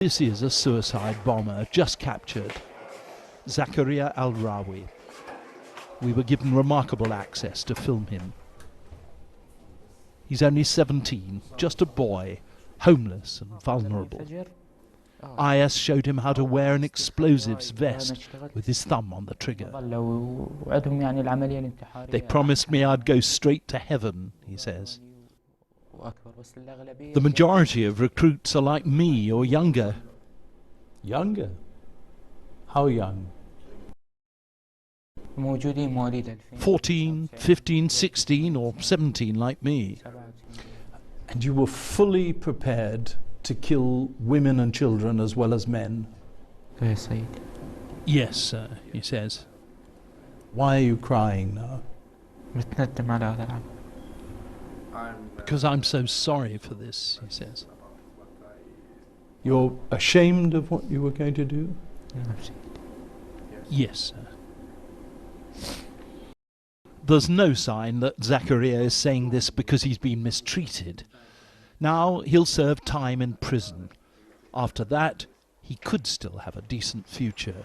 This is a suicide bomber just captured, Zakaria Al-Rawi. We were given remarkable access to film him. He's only 17, just a boy, homeless and vulnerable. IS showed him how to wear an explosives vest with his thumb on the trigger. They promised me I'd go straight to heaven, he says. The majority of recruits are like me or younger. Younger? How young? 14, 15, 16 or 17 like me. And you were fully prepared to kill women and children as well as men? Yes, sir, he says. Why are you crying now? Because I'm so sorry for this, he says. You're ashamed of what you were going to do? Yes, sir. There's no sign that Zakaria is saying this because he's been mistreated. Now he'll serve time in prison. After that, he could still have a decent future.